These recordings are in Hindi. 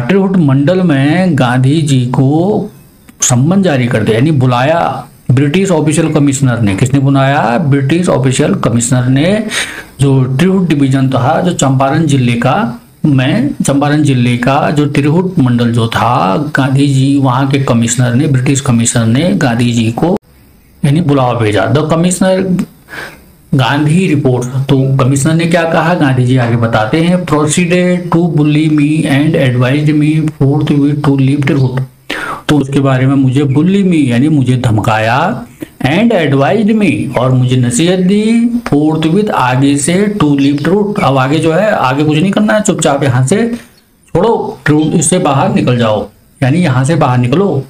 तिरहुट मंडल में गांधी जी को सम्मन जारी कर दिया, यानी बुलाया ब्रिटिश ऑफिशियल कमिश्नर ने। किसने बुलाया? ब्रिटिश ऑफिशियल कमिश्नर ने। जो तिरहुट डिवीजन था, जो चंपारण जिले का जो तिरहुट मंडल जो था, गांधी जी वहां के कमिश्नर ने, ब्रिटिश कमिश्नर ने गांधी जी को यानी बुलावा भेजा। The commissioner Gandhi report. तो कमिश्नर ने क्या कहा, गांधी जी आगे बताते हैं, proceeded to bully me and advised me forthwith to leave Tirhut. तो उसके बारे में मुझे बुली मी यानी मुझे धमकाया, एंड एडवाइज्ड मी और मुझे नसीहत दी, फोर्थविथ आगे से, टू लीव तिरहुट। अब आगे जो है, आगे कुछ नहीं करना है, चुपचाप यहाँ से छोड़ो, तिरहुट इससे बाहर निकल जाओ, यानी यहाँ से बाहर निकलो।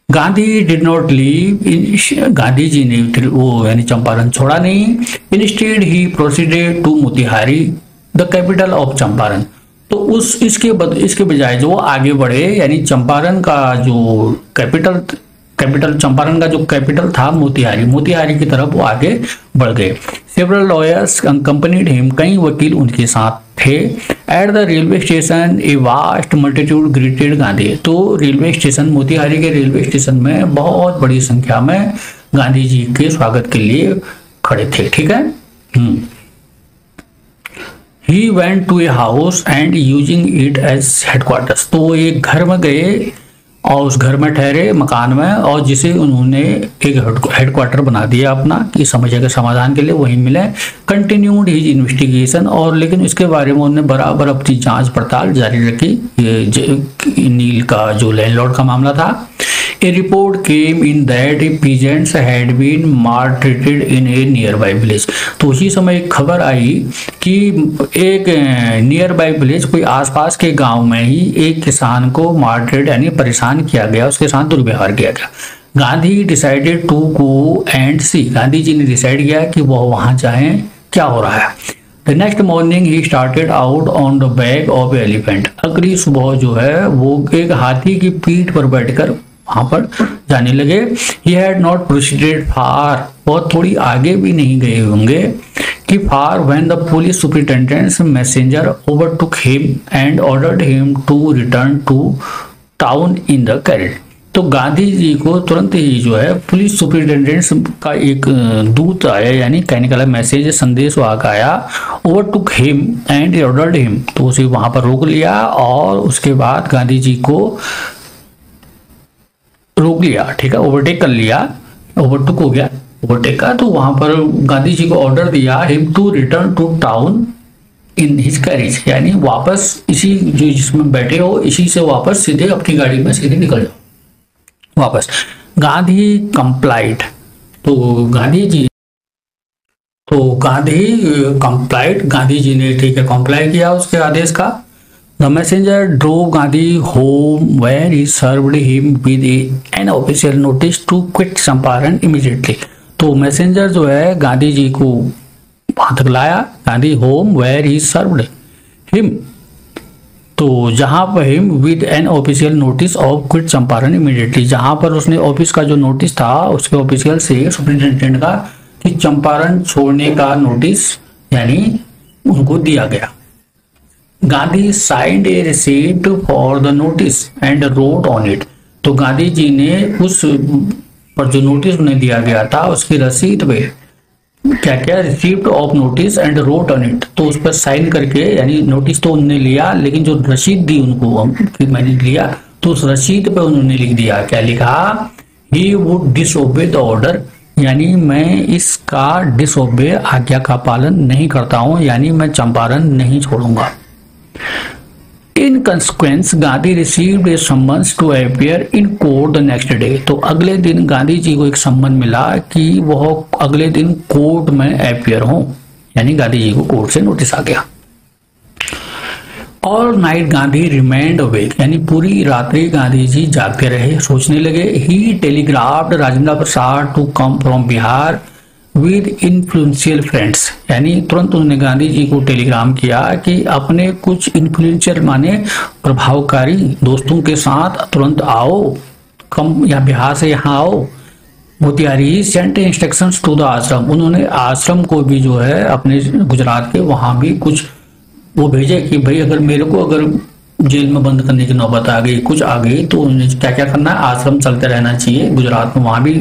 Gandhi did not leave, Gandhi ji ने वो यानी चंपारण छोड़ा नहीं। Instead he proceeded to Motihari, the capital of Champaran. तो इसके बजाय जो वो आगे बढ़े, यानी चंपारण का जो कैपिटल चंपारण का जो कैपिटल था मोतिहारी की तरफ वो आगे बढ़ गए। सेवरल लॉयर्स कंपनीड हिम, कई वकील उनके साथ थे। At the railway station a vast multitude greeted Gandhi. तो रेलवे स्टेशन, मोतिहारी के रेलवे स्टेशन में बहुत बड़ी संख्या में गांधी जी के स्वागत के लिए खड़े थे। ठीक है। He went to a house and using it as headquarters। तो वो एक घर में गए और उस घर में ठहरे, मकान में, और जिसे उन्होंने एक हेडक्वार्टर बना दिया अपना कि समस्या के समाधान के लिए वहीं मिले। कंटिन्यूड हिज इन्वेस्टिगेशन, और लेकिन इसके बारे में उन्होंने बराबर अपनी जांच पड़ताल जारी रखी। ये नील का जो लैंडलॉर्ड का मामला था। A report came in that peasants had been maltreated in a nearby village। तो उसी समय एक खबर आई कि एक नियर बाई विलेज, कोई आसपास के गांव में ही एक किसान को मार्टरेट यानी परेशान किया गया, उसके साथ दुर्व्यवहार किया गया। Gandhi decided to go and see, Gandhi ji ने डिसाइड किया कि वह वहां जाएं, क्या हो रहा है। The next morning he started out on the back of elephant. अगली सुबह जो है वो एक हाथी की पीठ पर बैठकर वहां पर जाने लगे। He had not proceeded far, बहुत थोड़ी आगे भी नहीं गए होंगे कि far when the police superintendent's messenger overtook him and ordered him to return to town in the carriage। तो गांधी जी को तुरंत ही जो है पुलिस सुपरिटेंडेंट का एक दूत आया, यानी कहने का मैसेज, संदेश वाहक आया। Overtook him and ordered him, तो उसे वहां पर रोक लिया और उसके बाद गांधी जी को रोक लिया। ठीक है, ओवरटेक कर लिया, ओवरटुक हो गया, ओवरटेक का। तो वहां पर गांधी जी को ऑर्डर दिया, him to return to town in his carriage, यानी वापस इसी जो जिसमें बैठे हो इसी से वापस सीधे अपनी गाड़ी में सीधे निकल जाओ वापस। गांधी कंप्लाइड, तो गांधी कंप्लाइड, गांधी जी ने ठीक है कंप्लाई किया उसके आदेश का। The messenger drove Gandhi home where he served him with an official notice to quit Champaran immediately। तो मैसेंजर जो है गांधी जी को वहां तक लाया, Gandhi home where he served him, तो जहां per him with an official notice of quit Champaran immediately, जहां पर उसने ऑफिस का जो नोटिस था उसके ऑफिशियल से सुपरिटेंडेंट का कि चंपारण छोड़ने का नोटिस यानी उनको दिया गया। Gandhi signed A receipt for the notice and wrote on it. तो गांधी जी ने उस पर जो नोटिस उन्हें दिया गया था उसकी रसीद पे क्या क्या, receipt of notice and wrote on it, तो उस पर साइन करके, यानी नोटिस तो उन्होंने लिया लेकिन जो रसीद दी उनको कि मैंने लिया, तो उस रसीद पे उन्होंने लिख दिया, क्या लिखा, he would disobey the order, यानी मैं इसका डिसओबे, आज्ञा का पालन नहीं करता हूं, यानी मैं चंपारण नहीं छोड़ूंगा। In consequence Gandhi received a summons to appear in court the next day. तो अगले दिन गांधी जी को एक सम्मन मिला कि वह अगले दिन कोर्ट में अपीयर हो, यानी गांधी जी को कोर्ट से नोटिस आ गया। All night Gandhi remained awake, यानी पूरी रात्रि गांधी जी जागते रहे, सोचने लगे। He telegraphed Rajendra Prasad to come from Bihar with influential friends, यानी तुरंत उन्होंने गांधी जी को टेलीग्राम किया कि अपने कुछ इन्फ्लुएंशियल माने प्रभावकारी दोस्तों के साथ तुरंत आओ, कम या बिहार से यहाँ आओ, Motihari sent instructions to the ashram, उन्होंने आश्रम को भी जो है अपने गुजरात के वहां भी कुछ वो भेजे कि भाई अगर मेरे को अगर जेल में बंद करने की नौबत आ गई, कुछ आ गई, तो उन्हें क्या क्या करना है, आश्रम चलते रहना चाहिए गुजरात में, वहां भी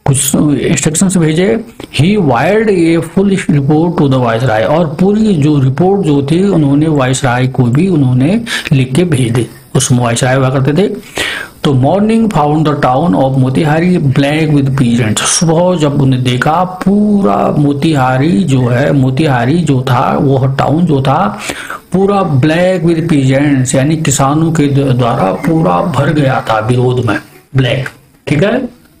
कुछ इंस्ट्रक्शंस भेजे। He wired a full report to the viceroy, और पूरी जो रिपोर्ट जो थी उन्होंने वायसराय को भी उन्होंने लिख के भेज दी। उस वायसराय हुआ करते थे। तो morning found the town of Motihari black with peasant, सुबह जब उन्हें देखा पूरा मोतिहारी जो है, मोतिहारी जो था वो टाउन जो था पूरा ब्लैक विद पीजेंट्स, यानी किसानों के द्वारा पूरा भर गया था विरोध में, ब्लैक, ठीक है,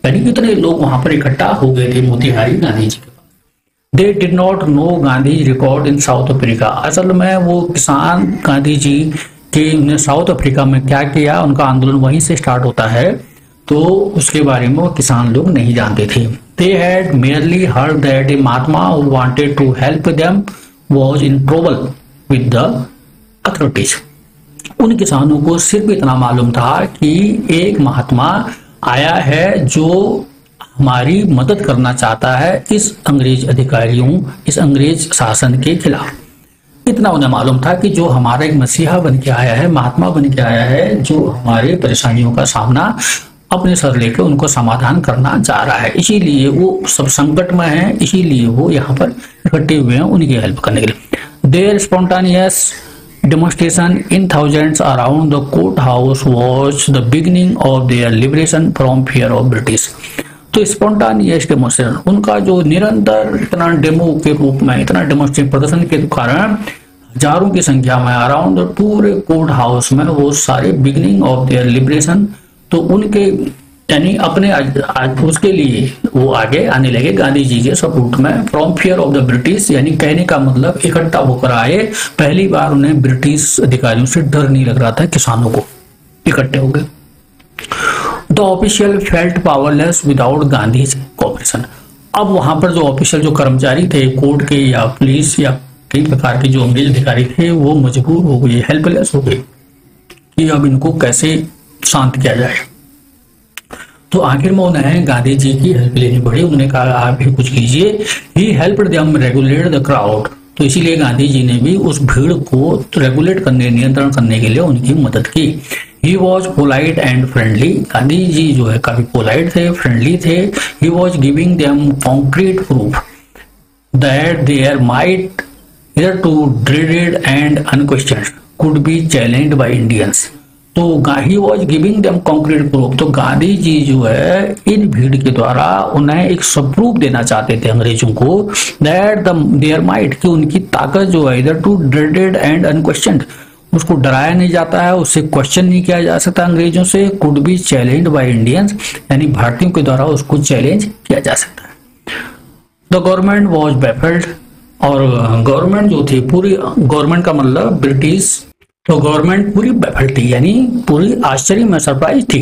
यानी कितने लोग वहां पर इकट्ठा हो गए थे मोतिहारी गांधी जी के पास। They did not know Gandhi record in South Africa, असल में वो किसान गांधी जी के साउथ अफ्रीका में क्या किया, उनका आंदोलन वहीं से स्टार्ट होता है, तो उसके बारे में वो किसान लोग नहीं जानते थे। They had merely heard that a mahatma who wanted to help them was in trouble with the authorities, उन किसानों को सिर्फ इतना मालूम था कि एक महात्मा आया है जो हमारी मदद करना चाहता है इस अंग्रेज अधिकारियों, इस अंग्रेज शासन के खिलाफ। इतना उन्हें मालूम था कि जो हमारा एक मसीहा बन के आया है, महात्मा बन के आया है, जो हमारे परेशानियों का सामना अपने सर लेकर उनको समाधान करना चाह रहा है, इसीलिए वो सब संकट में है, इसीलिए वो यहाँ पर इकट्ठे हुए हैं उनकी हेल्प करने के लिए। There spontaneous demonstration in thousands around the courthouse was the beginning of their liberation from fear of British। तो स्पॉन्टानियस डेमोन्स्ट्रेशन, उनका जो निरंतर इतना डेमो के रूप में, इतना डेमोन्स्ट्रेशन प्रदर्शन के कारण हजारों की संख्या में अराउंड पूरे कोर्ट हाउस में वो सारे बिगिनिंग ऑफ देयर लिबरेशन, तो उनके यानी अपने आज उसके लिए वो आगे आने लगे गांधी जी के सपोर्ट में, from fear of the British, यानी कहने का मतलब इकट्ठा होकर आए। पहली बार उन्हें ब्रिटिश अधिकारियों से डर नहीं लग रहा था, किसानों को इकट्ठे हो गए। The official felt powerless without Gandhi cooperation, अब वहां पर जो ऑफिशियल जो कर्मचारी थे कोर्ट के या पुलिस या कई प्रकार के जो अंग्रेज अधिकारी थे वो मजबूर हो गए, हेल्पलेस हो गए कि अब इनको कैसे शांत किया जाए। तो आखिर में उन्हें गांधी जी की हेल्प लेनी पड़ी, उन्होंने कहा आप भी कुछ कीजिए। He helped them regulate the crowd, तो इसीलिए गांधी जी ने भी उस भीड़ को रेगुलेट करने, नियंत्रण करने के लिए उनकी मदद की। He was polite and friendly, Gandhi ji जो है काफी पोलाइट थे, फ्रेंडली थे। He was giving them concrete proof that there might hitherto dreaded and unquestioned could be challenged by Indians। तो ही was giving them concrete proof, तो गांधी जी जो है इन भीड़ के द्वारा उन्हें एक सबप्रूफ देना चाहते थे अंग्रेजों को, दैट देयर माइट, कि उनकी ताकत जो है इधर टू ड्रेडेड एंड अनक्वेश्चनड, उसको डराया नहीं जाता है, उससे क्वेश्चन नहीं किया जा सकता अंग्रेजों से, could be challenged by Indians, यानी भारतीयों के द्वारा उसको चैलेंज किया जा सकता है। द गवर्नमेंट वॉज बैफल्ड, और गवर्नमेंट जो थी पूरी, गवर्नमेंट का मतलब ब्रिटिश, तो गवर्नमेंट पूरी बैफल थी, यानी पूरी आश्चर्य में सरप्राइज थी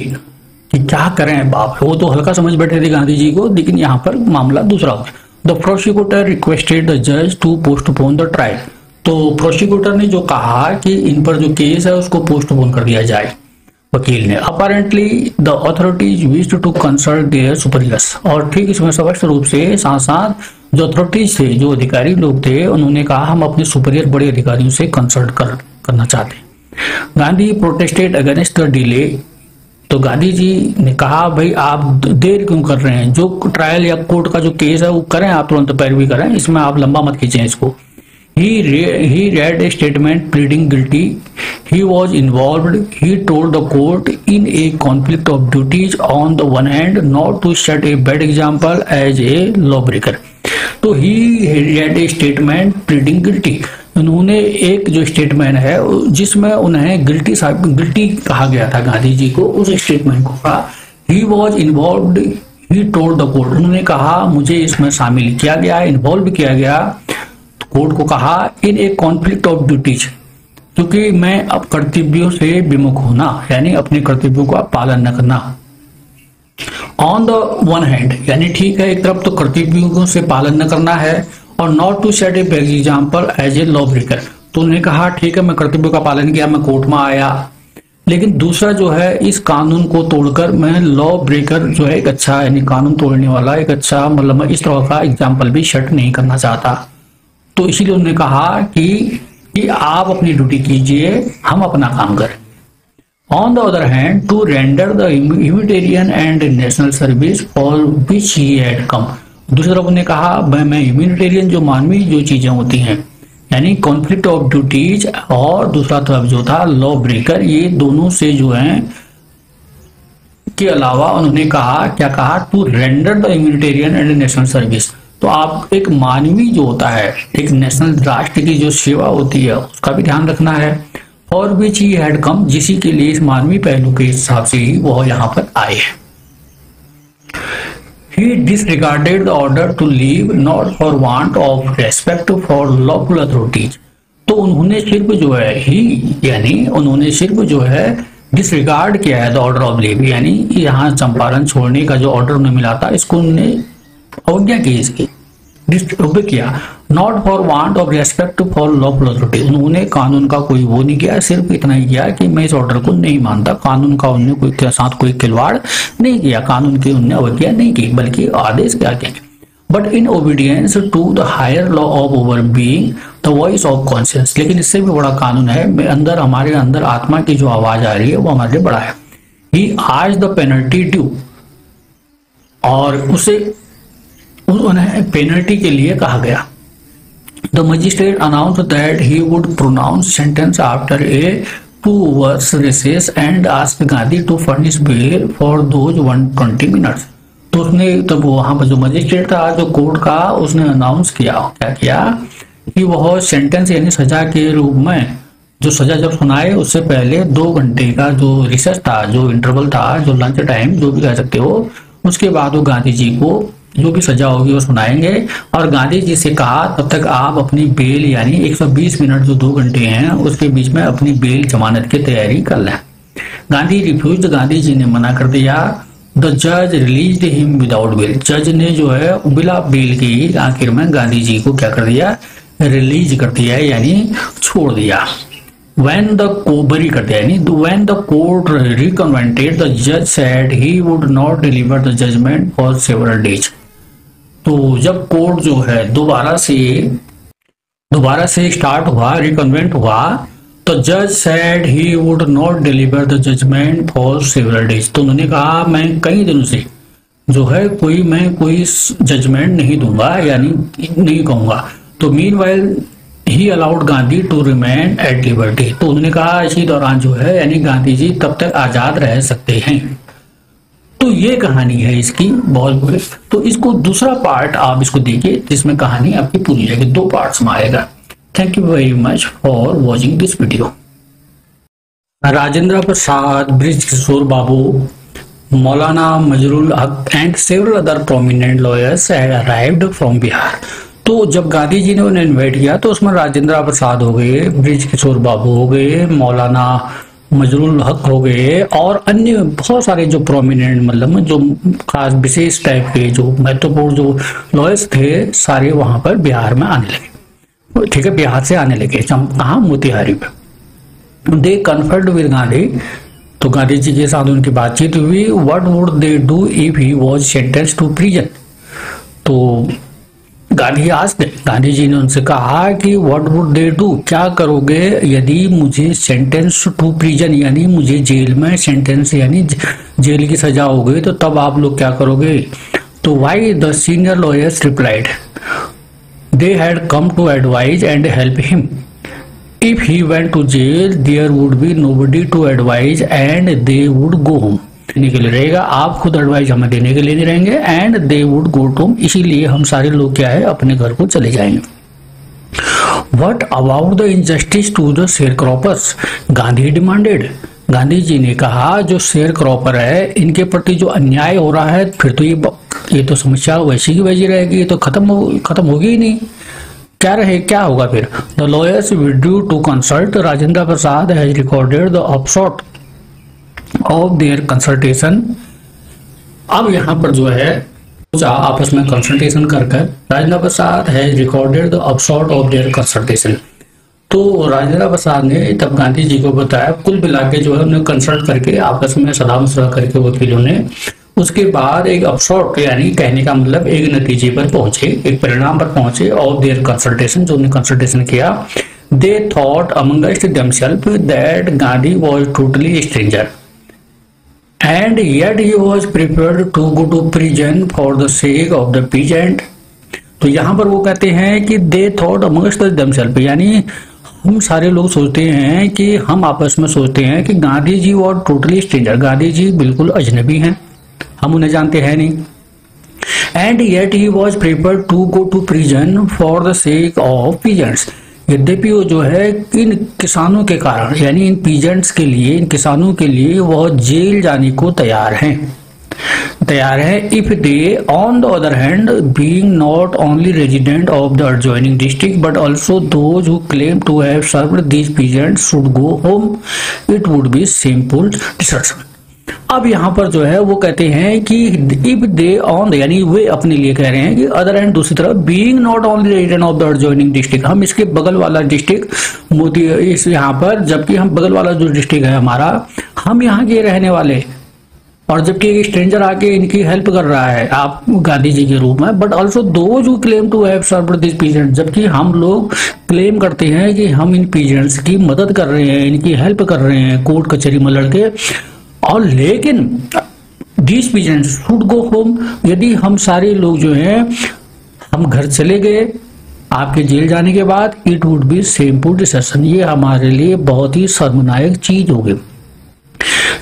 कि क्या करें बाप, वो तो हल्का समझ बैठे थे गांधी जी को, लेकिन यहाँ पर मामला दूसरा हो गया। द प्रोसिक्यूटर रिक्वेस्टेड द जज टू पोस्टपोन द ट्रायल, तो प्रोसिक्यूटर ने जो कहा कि इन पर जो केस है उसको पोस्टपोन कर दिया जाए वकील ने। Apparently the authorities wished to consult their superiors, और ठीक इसमें स्पष्ट रूप से साथ साथ जो अथॉरिटीज थे, जो अधिकारी लोग थे, उन्होंने कहा हम अपने सुपीरियर बड़े अधिकारियों से कंसल्ट करना चाहते हैं। Gandhi protested against the delay, तो गांधी जी ने कहा भाई आप देर क्यों कर रहे हैं, जो ट्रायल या कोर्ट का जो केस है वो करें, आप तुरंत पैरवी करें, इसमें आप लंबा मत खींचें इसको। He read a statement pleading guilty. He was involved. He told the court in a conflict of duties on the one hand not to set a bad example as a lawbreaker. तो he read a statement pleading guilty. उन्होंने एक जो स्टेटमेंट है जिसमें उन्हें गिल्टी कहा गया था गांधी जी को, उस स्टेटमेंट को कहा he was involved. He told the court. उन्होंने कहा मुझे इसमें शामिल किया गया, इन्वॉल्व किया गया, कोर्ट को कहा इन ए कॉन्फ्लिक्ट ऑफ ड्यूटीज, क्योंकि मैं अब कर्तव्यों से विमुख होना, यानी अपने कर्तव्यों का पालन न करना। ऑन द वन हैंड, यानी ठीक है एक तरफ तो कर्तव्यों से पालन न करना है, और not to set a bad example as a law breaker, तो उन्होंने कहा ठीक है मैं कर्तव्यों का पालन किया, मैं कोर्ट में आया, लेकिन दूसरा जो है, इस कानून को तोड़कर मैं लॉ ब्रेकर जो है एक अच्छा, यानी कानून तोड़ने वाला एक अच्छा, मतलब मैं इस तरह का एग्जाम्पल भी सेट नहीं करना चाहता। तो इसीलिए उन्होंने कहा कि आप अपनी ड्यूटी कीजिए, हम अपना काम करें। On the other hand, to render the humanitarian and national service for which he had come. दूसरी तरफ उन्होंने कहा मैं ह्यूमैनिटेरियन, जो मानवीय जो चीजें होती हैं, यानी कॉन्फ्लिक्ट ऑफ ड्यूटीज, और दूसरा तरफ जो था लॉ ब्रेकर, ये दोनों से जो है के अलावा उन्होंने कहा, क्या कहा, to render the humanitarian and national service. तो आप एक मानवीय जो होता है, एक नेशनल राष्ट्र की जो सेवा होती है, उसका भी ध्यान रखना है। और विच ही हैड कम, जिसी के लिए, इस मानवीय पहलू के हिसाब से ही वह यहाँ पर आए हैं। He disregarded the order to leave, not for want of respect for lawful authorities। तो उन्होंने सिर्फ जो है यानी उन्होंने सिर्फ जो है डिसरिगार्ड किया है द ऑर्डर ऑफ लीव, यानी यहाँ चंपारण छोड़ने का जो ऑर्डर उन्हें मिला था, इसको उन्होंने अवज्ञा की, इसकी डिसओबे किया। Not for want of respect for lawful authority, उन्होंने कानून का कोई वो नहीं किया, सिर्फ इतना ही किया कि मैं इस ऑर्डर को नहीं मानता। कानून का उन्होंने कोई के साथ कोई खिलवाड़ नहीं किया, कानून की उन्होंने अवज्ञा नहीं की, बल्कि आदेश क्या किया। But in obedience to the higher law of over being the voice of conscience, लेकिन इससे भी बड़ा कानून है, अंदर हमारे अंदर आत्मा की जो आवाज आ रही है वो हमारे लिए बड़ा है। ही आज द पेनल्टी ड्यू, और उसे उन्हें पेनल्टी के लिए कहा गया। The magistrate announce that he would pronounce sentence after a 2 hours recess and asked Gandhi to furnish bail for those 120 minutes. तो उसने, तब वहां पर जो मजिस्ट्रेट था, जो कोर्ट का, उसने अनाउंस किया, क्या किया, कि वह सेंटेंस यानी सजा के रूप में, जो सजा जब सुनाए उससे पहले 2 घंटे का जो रिसेस था, जो इंटरवल था, जो लंच टाइम जो भी कह सकते हो, उसके बाद वो गांधी जी को जो भी सजा होगी वो सुनाएंगे। और गांधी जी से कहा तब तक आप अपनी बेल, यानी 120 मिनट जो 2 घंटे हैं उसके बीच में अपनी बेल जमानत की तैयारी कर लें। गांधी रिफ्यूज, गांधी जी ने मना कर दिया। द जज रिलीज हिम विदाउट बेल, जज ने जो है बिना बेल के आखिर में गांधी जी को क्या कर दिया, रिलीज कर दिया, यानी छोड़ दिया। When the बरी कर दिया, यानी when the court reconvened, the judge said he would not deliver the judgment for several days। तो जब कोर्ट जो है दोबारा से स्टार्ट हुआ, रिकन्वेंट हुआ, तो जज said he would not deliver the judgment for several days. तो उन्होंने कहा मैं कई दिनों से जो है मैं कोई जजमेंट नहीं दूंगा, यानी नहीं कहूंगा। तो meanwhile he allowed Gandhi to remain at liberty. तो उन्होंने कहा इसी दौरान जो है, यानी गांधी जी तब तक आजाद रह सकते हैं। तो ये कहानी है इसकी बहुत बुरी। तो इसको दूसरा पार्ट आप इसको देखिए, जिसमें कहानी आपकी पूरी जाएगी, 2 पार्ट्स में आएगा। Thank you very much for watching this video. Rajendra Prasad, Brij Kishore Babu, Maulana Mazharul Haq and several other prominent lawyers had arrived from Bihar. तो जब गांधी जी ने उन्हें इन्वाइट किया तो उसमें राजेंद्र प्रसाद हो गए, ब्रिज किशोर बाबू हो गए, मौलाना मजरुल हक हो गए, और अन्य बहुत सारे जो प्रोमिनेंट, मतलब जो खास विशेष टाइप के जो महत्वपूर्ण जो लॉयर्स थे, सारे वहां पर बिहार में आने लगे। ठीक है, बिहार से आने लगे, कहाँ, मोतिहारी पे। दे कन्फर्ड विद गांधी, तो गांधी जी के साथ उनकी बातचीत हुई। What would they do if he was sentenced to prison. तो गांधी जी ने उनसे कहा कि व्हाट वुड दे डू, क्या करोगे यदि मुझे सेंटेंस टू प्रिजन, यानी मुझे जेल में सेंटेंस, यानी जेल की सजा हो गई, तो तब आप लोग क्या करोगे। तो why the senior lawyers replied they had come to advise and help him. If he went to jail there would be nobody to advise and they would go home. देने के लिए रहेगा, आप खुद एडवाइस हमें देने के लिए नहीं रहेंगे, and they would go to home, इसीलिए हम सारे लोग क्या है अपने घर को चले जाएंगे। What about the injustice to the sharecroppers, Gandhi demanded. Gandhi ji ने कहा जो शेयर क्रॉपर है इनके प्रति जो अन्याय हो रहा है, फिर तो ये तो समस्या वैसी की वैसी रहेगी, ये तो खत्म होगी ही नहीं। क्या होगा फिर। The lawyers withdrew to consult, Rajendra Prasad has recorded the upshot of their consultation. अब यहाँ पर जो है आपस में कंसल्टेशन कर Rajendra Prasad has recorded the upshot of their consultation. तो राजेंद्र प्रसाद ने तब गांधी जी को बताया, कुल मिला के जो है उन्हें कंसल्ट करके आपस में सलाह मशवरा करके वकीलों ने उसके बाद एक अपशॉर्ट यानी कहने का मतलब एक नतीजे पर पहुंचे, एक परिणाम पर पहुंचे। और देयर कंसल्टेशन, जो उन्हें कंसल्टेशन किया, they thought amongst themselves that Gandhi was totally stranger and yet he was prepared to go to prison for the sake of the peasant. तो यहां पर वो कहते हैं कि दे थॉट अमंगस्ट देमसेल्फ, यानी हम सारे लोग सोचते हैं कि हम आपस में सोचते हैं कि Gandhi ji was totally stranger, Gandhi ji बिल्कुल अजनबी हैं, हम उन्हें जानते हैं नहीं। And yet he was prepared to go to prison for the sake of peasants, यद्यपि वो जो है इन किसानों के कारण यानी इन पीजेंट्स के लिए, इन किसानों के लिए वह जेल जाने को तैयार है। If they on the other hand being not only resident of the adjoining district but also those who claim to have served these peasants should go home, it would be simple desertion. अब यहाँ पर जो है वो कहते हैं कि इफ दे ऑन, यानी वे अपने लिए कह रहे हैं कि अदर एंड दूसरी तरफ being not only resident of the adjoining district, हम इसके बगल वाला डिस्ट्रिक्ट मोदी इस यहाँ पर, जबकि हम बगल वाला जो डिस्ट्रिक्ट है हमारा, हम यहाँ के रहने वाले, और जबकि एक स्ट्रेंजर आके इनकी हेल्प कर रहा है आप गांधी जी के रूप में, but also those who claim to have served this peasant, जबकि हम लोग क्लेम करते हैं कि हम इन पीजेंट्स की मदद कर रहे हैं, इनकी हेल्प कर रहे हैं कोर्ट कचहरी में लड़के, और लेकिन these peasants should go home, यदि हम सारे लोग जो हैं हम घर चले गए आपके जेल जाने के बाद, it would B shameful decision, ये हमारे लिए बहुत ही शर्मनाक चीज होगी।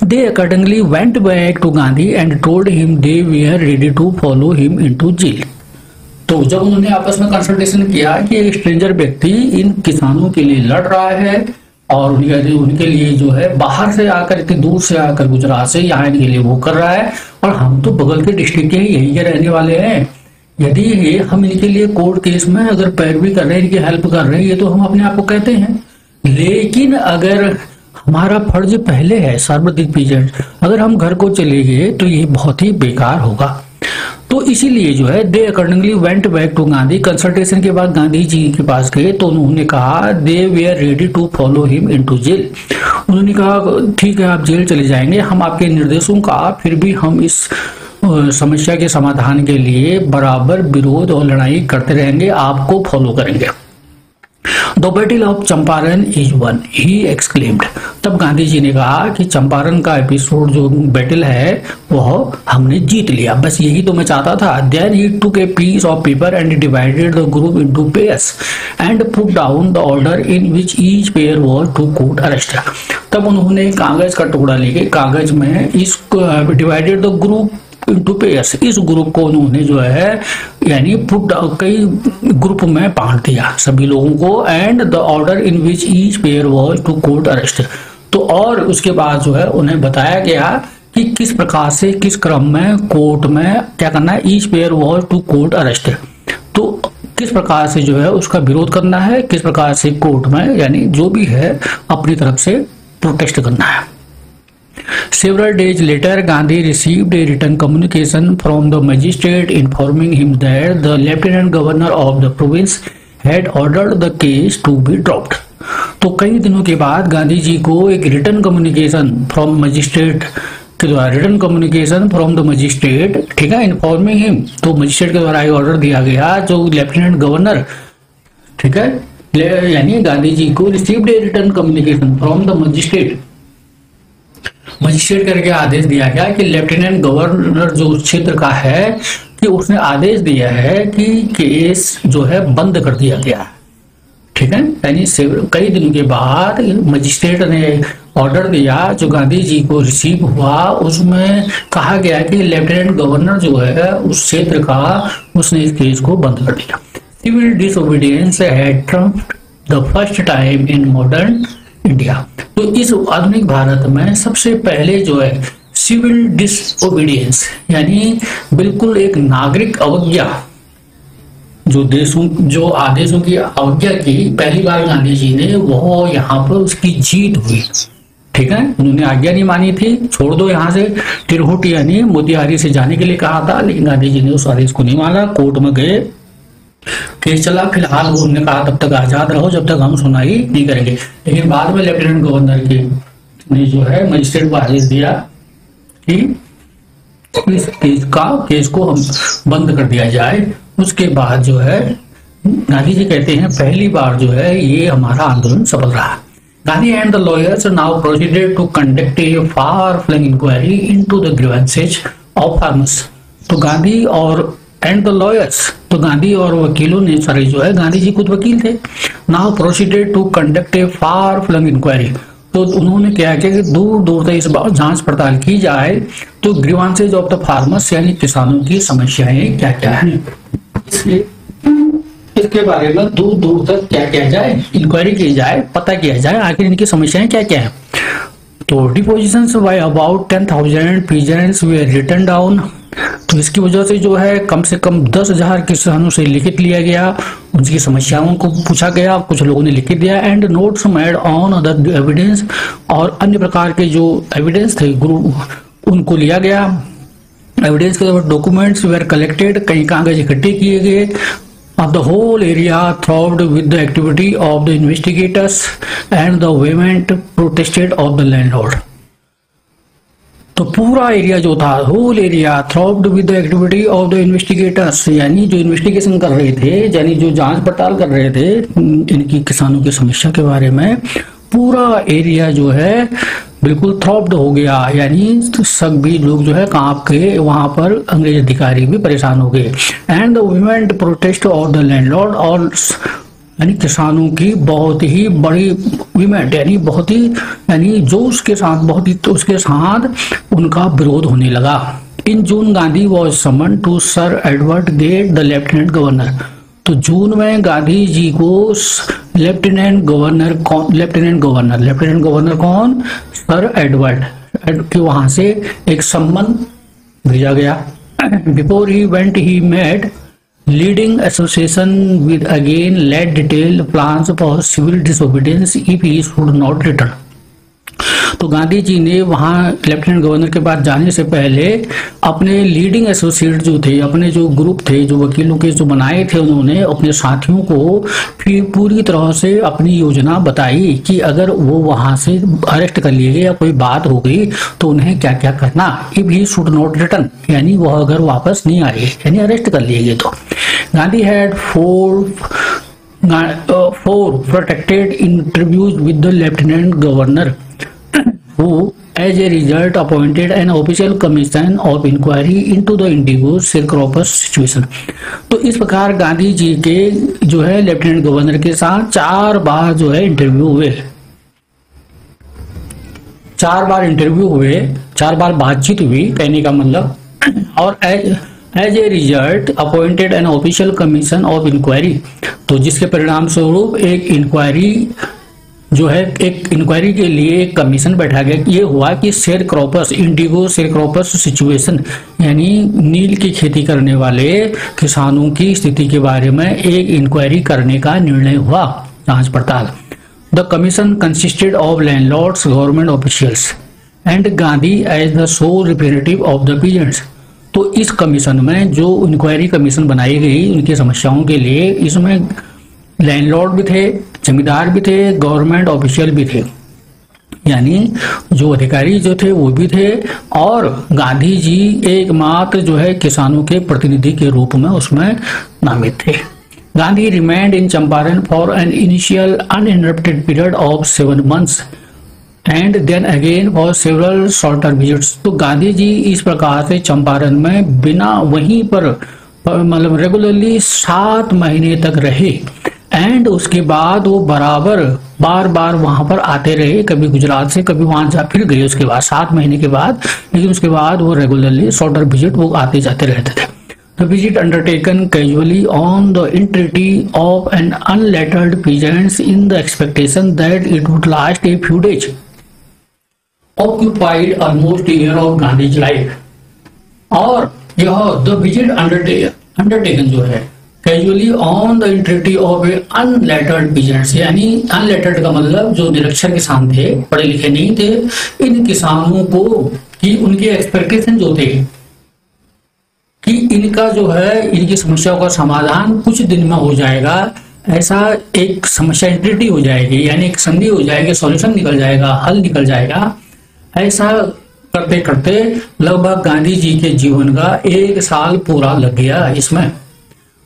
They accordingly went back to Gandhi and told him they were ready to follow him into jail. तो जब उन्होंने आपस में कंसल्टेशन किया कि एक स्ट्रेंजर व्यक्ति इन किसानों के लिए लड़ रहा है और उनके लिए जो है बाहर से आकर, इतनी दूर से आकर गुजरात से यहाँ इनके लिए वो कर रहा है, और हम तो बगल के डिस्ट्रिक्ट के यही के रहने वाले हैं, यदि ये हम इनके लिए कोर्ट केस में अगर पैरवी कर रहे हैं, इनकी हेल्प कर रहे हैं, ये तो हम अपने आप को कहते हैं, लेकिन अगर हमारा फर्ज पहले है सर्वदिक पीजेंट, अगर हम घर को चले गए तो ये बहुत ही बेकार होगा। तो इसीलिए जो है they accordingly went back to Gandhi, consultation के बाद गांधी जी के पास गए तो उन्होंने कहा they were ready to follow him into jail, उन्होंने कहा ठीक है आप जेल चले जाएंगे, हम आपके निर्देशों का फिर भी हम इस समस्या के समाधान के लिए बराबर विरोध और लड़ाई करते रहेंगे, आपको फॉलो करेंगे। The battle of Champaran is one, he exclaimed, तब गांधी जी ने कहा कि चंपारण का एपिसोड जो बैटल है वह हमने जीत लिया, बस यही तो मैं चाहता था। Then he took a piece of paper and divided the group into pairs and put down the order in which each pair was to court arrest. तब उन्होंने कागज का टुकड़ा लेके कागज में इस divided the group into pairs, इस ग्रुप को उन्होंने जो है यानी पुट कई ग्रुप में बांट दिया सभी लोगों को, and the order in which each pair was to court arrest, तो और उसके बाद जो है उन्हें बताया गया कि किस प्रकार से किस क्रम में कोर्ट में क्या करना है, each pair was to court arrest, तो किस प्रकार से जो है उसका विरोध करना है, किस प्रकार से कोर्ट में यानी जो भी है अपनी तरफ से प्रोटेस्ट करना है। Several days later, Gandhi received a written communication from the magistrate informing him that the lieutenant governor of the province had ordered the case to be dropped. तो कई दिनों के बाद गांधी जी को एक रिटर्न कम्युनिकेशन फ्रॉम मजिस्ट्रेट के द्वारा, return communication from the magistrate, ठीक है, इन्फॉर्मिंग हिम, तो मजिस्ट्रेट के द्वारा एक ऑर्डर दिया गया जो लेफ्टिनेंट गवर्नर, ठीक है, यानी गांधी जी को received A return communication from the magistrate, magistrate करके आदेश दिया गया कि लेफ्टिनेंट गवर्नर जो उस क्षेत्र का है कि उसने आदेश दिया है कि केस जो है बंद कर दिया गया, ठीक है, यानी कई दिनों के बाद मजिस्ट्रेट ने ऑर्डर दिया जो गांधी जी को रिसीव हुआ, उसमें कहा गया कि लेफ्टिनेंट गवर्नर जो है उस क्षेत्र का, उसने इस केस को बंद कर दिया। Civil disobedience had triumphed the first time in modern India, तो इस आधुनिक भारत में सबसे पहले जो है सिविल डिसओबीडियंस यानी बिल्कुल एक नागरिक अवज्ञा, जो देशों जो आदेशों की अवज्ञा की पहली बार गांधी जी ने, वो यहाँ पर उसकी जीत हुई, ठीक है, उन्होंने आज्ञा नहीं मानी थी, छोड़ दो यहाँ से, तिरहुट यानी मोतिहारी से जाने के लिए कहा था, लेकिन गांधी जी ने उस आदेश को नहीं माना, कोर्ट में गए केस चला, फिलहाल वो उन्होंने कहा तब तक आजाद रहो जब तक हम सुनवाई नहीं करेंगे। लेकिन बाद में लेफ्टिनेंट गवर्नर की ने जो है मजिस्ट्रेट को आदेश दिया कि इस केस को हम बंद कर दिया जाए। उसके बाद जो है गांधी जी कहते हैं पहली बार जो है ये हमारा आंदोलन सफल रहा। Gandhi and the lawyers now proceeded to conduct a far flung inquiry into the grievances of farmers. तो गांधी और एंड द लॉयर्स, तो गांधी और वकीलों ने सारे जो है, गांधी जी खुद वकील थे, now proceeded to conduct a far flung inquiry. तो उन्होंने क्या किया कि दूर दूर तक इस बार जांच पड़ताल की जाए तो ग्रीवांसेज ऑफ द फार्मर्स यानी किसानों की समस्याएं क्या क्या है, इसके बारे में दूर दूर तक क्या किया जाए, इंक्वायरी की जाए, पता किया जाए आखिर इनकी समस्याएं क्या क्या है। तो depositions by about 10,000 peasants were written down. तो इसकी वजह से जो है कम से कम 10,000 किसानों से लिखित लिया गया, उनकी समस्याओं को पूछा गया, कुछ लोगों ने लिखित दिया। And notes made on other evidence, और अन्य प्रकार के जो एविडेंस थे उनको लिया गया। एविडेंस के डॉक्यूमेंट्स वेर कलेक्टेड, कई कागज इकट्ठे किए गए। Of the whole area thrived with the activity of the investigators and the vehement protested of the landlord। तो पूरा एरिया जो था, whole area throbbed with the activity of the investigators, यानी जो इन्वेस्टिगेशन कर रहे थे, यानी जो जांच पड़ताल कर रहे थे इनकी किसानों की समस्या के बारे में, पूरा एरिया जो है बिल्कुल थ्रॉब्ड हो गया, यानी सभी लोग जो है कांप के, वहां पर अंग्रेज अधिकारी भी परेशान हो गए। And the vehement protest of the landlord, और यानी किसानों की बहुत ही बड़ी वीमेंट यानी बहुत ही यानी जोश के साथ, बहुत ही तो उसके साथ उनका विरोध होने लगा। In June Gandhi was summon to sir Edward Gait the lieutenant governor. तो जून में गांधी जी को लेफ्टिनेंट गवर्नर कौन, सर एडवर्ड के वहां से एक सम्मन भेजा गया। Before he went he met leading association with again late detail plans for civil disobedience if he should not return. तो गांधी जी ने वहां लेफ्टिनेंट गवर्नर के पास जाने से पहले अपने लीडिंग एसोसिएट जो थे, अपने जो ग्रुप थे, जो वकीलों के जो बनाए थे, उन्होंने अपने साथियों को फिर पूरी तरह से अपनी योजना बताई कि अगर वो वहां से अरेस्ट कर लिए गए या कोई बात हो गई तो उन्हें क्या क्या करना। If he should not return, यानी वह अगर वापस नहीं आए, यानी अरेस्ट कर लिए गए। तो Gandhi had four protected interviews with the lieutenant governor who as a result appointed an official commission of inquiry into the indigo sharecroppers situation। तो इस प्रकार गांधी जी के जो है लेफ्टिनेंट गवर्नर के साथ 4 बार जो है इंटरव्यू हुए, 4 बार इंटरव्यू हुए, 4 बार बातचीत हुई, कहने का मतलब। और as a result appointed an official commission of inquiry, तो जिसके परिणाम स्वरूप एक इंक्वायरी जो है, एक इंक्वायरी के लिए एक कमीशन बैठा गया। ये हुआ कि share croppers, Indigo share croppers situation, यानी नील की खेती करने वाले किसानों की स्थिति के बारे में एक इंक्वायरी करने का निर्णय हुआ, जांच पड़ताल। The commission consisted of landlords, government officials and Gandhi as the sole representative of the peasants. तो इस कमीशन में जो इंक्वायरी कमीशन बनाई गई उनकी समस्याओं के लिए, इसमें लैंडलॉर्ड भी थे, जमींदार भी थे, गवर्नमेंट ऑफिशियल भी थे, यानी जो अधिकारी जो थे वो भी थे, और गांधी जी एकमात्र जो है किसानों के प्रतिनिधि के रूप में उसमें नामित थे। Gandhi remained in Champaran for an initial uninterrupted period of 7 months and then again for several shorter visits. तो गांधी जी इस प्रकार से चंपारण में बिना वहीं पर मतलब रेगुलरली 7 महीने तक रहे, एंड उसके बाद वो बराबर बार बार वहां पर आते रहे, कभी गुजरात से कभी वहां जा फिर गए उसके बाद 7 महीने के बाद, लेकिन उसके बाद वो रेगुलरली शॉर्टर विजिट वो आते जाते रहते थे। The visit undertaken casually on the entreaty of an unlettered peasants in the expectation that it would last a few days occupied almost a year of Gandhi's life। और यह the visit undertaken जो है casually on the entirety of a unlettered peasants, यानी अनलेटर्ड का मतलब जो निरक्षर किसान थे, पढ़े लिखे नहीं थे, इन किसानों को कि उनके एक्सपेक्टेशन जो थे कि इनका जो है, इनकी समस्याओं का समाधान कुछ दिन में हो जाएगा, ऐसा एक समस्या एंटिटी हो जाएगी, यानी एक संधि हो जाएगी, सॉल्यूशन निकल जाएगा, हल निकल जाएगा। ऐसा करते करते लगभग गांधी जी के जीवन का 1 साल पूरा लग गया इसमें।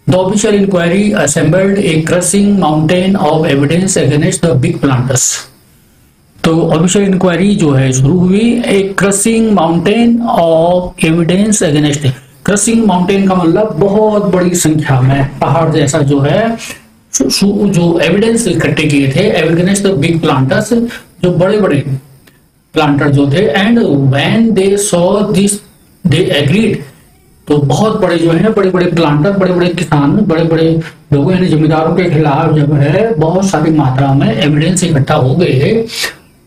The official inquiry assembled a crushing mountain of evidence against the big planters. तो ऑफिशियल इंक्वायरी जो है शुरू हुई, एक crushing mountain of evidence against. Crushing mountain का मतलब बहुत बड़ी संख्या में पहाड़ जैसा जो है, जो एविडेंस इकट्ठे किए थे अगेंस्ट द बिग प्लांटर्स, जो बड़े बड़े प्लांटर जो थे। And when they saw this they agreed. तो बहुत बड़े जो है, बड़े बड़े प्लांटर, बड़े बड़े किसान, बड़े बड़े लोगों यानी जमींदारों के खिलाफ जब है बहुत सारी मात्रा में एविडेंस इकट्ठा हो गए,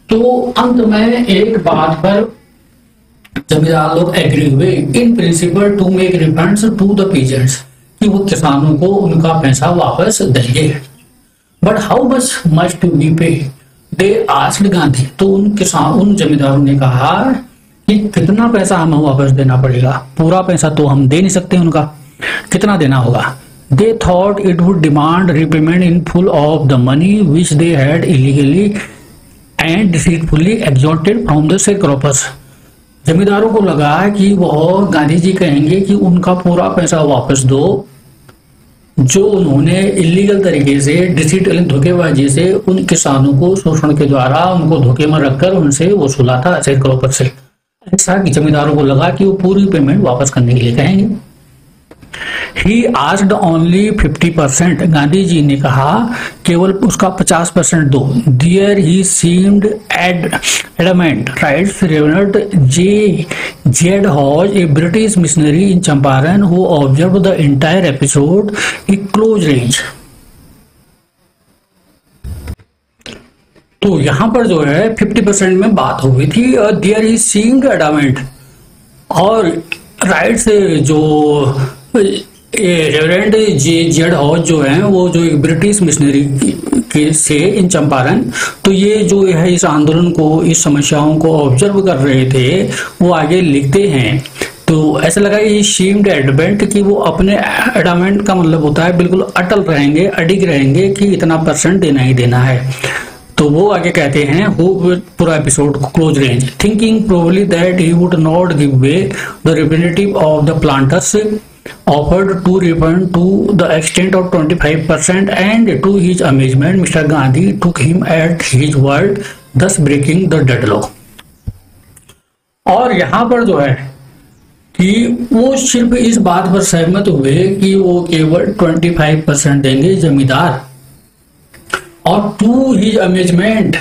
तो अंत में एक बात पर जमींदार लोग एग्री हुए, in principle to make refunds to the peasants, कि वो किसानों को उनका पैसा वापस देंगे। But how much to be pay, they asked Gandhi. तो उन जमींदारों ने कहा कि कितना पैसा हमें वापस देना पड़ेगा, पूरा पैसा तो हम दे नहीं सकते, उनका कितना देना होगा। They thought it would demand repayment in full of the money which they had illegally and deceitfully extorted from the sharecroppers. जमींदारों को लगा कि वह गांधी जी कहेंगे कि उनका पूरा पैसा वापस दो, जो उन्होंने इलीगल तरीके से, डिसीट धोखेबाजी से उन किसानों को शोषण के द्वारा उनको धोखे में रखकर उनसे वसूला था शेयरक्रॉपर से। ऐसा कि जमींदारों को लगा कि वो पूरी पेमेंट वापस करने के लिए कहेंगे। He asked only 50%। Gandhi ji ने कहा केवल उसका 50% दो। There he seemed adamant, writes reverend Z Hodge, a British missionary in Champaran, who observe the entire episode in close range. तो यहां पर जो है 50% में बात हो गई थी। और देयर ही सीम्ड एडमेंट, और राइट से जो रेवरेंड जेड हॉज जो है, वो जो एक ब्रिटिश मिशनरी के से इन चंपारण, तो ये जो है इस आंदोलन को, इस समस्याओं को ऑब्जर्व कर रहे थे, वो आगे लिखते हैं। तो ऐसा लगा ये शीम्ड एडमेंट, कि वो अपने एडमेंट का मतलब होता है बिल्कुल अटल रहेंगे, अडिग रहेंगे कि इतना % देना ही देना है। तो वो आगे कहते हैं पूरा episode close range, thinking probably that he would not give way, the representative of the planters offered to refund to the extent of 25%, and to his amazement Mr. Gandhi took him at his word, thus breaking the deadlock। और यहाँ पर जो है कि वो सिर्फ इस बात पर सहमत हुए कि वो केवल 25% देंगे जमींदार, और टू हिज अमेजमेंट,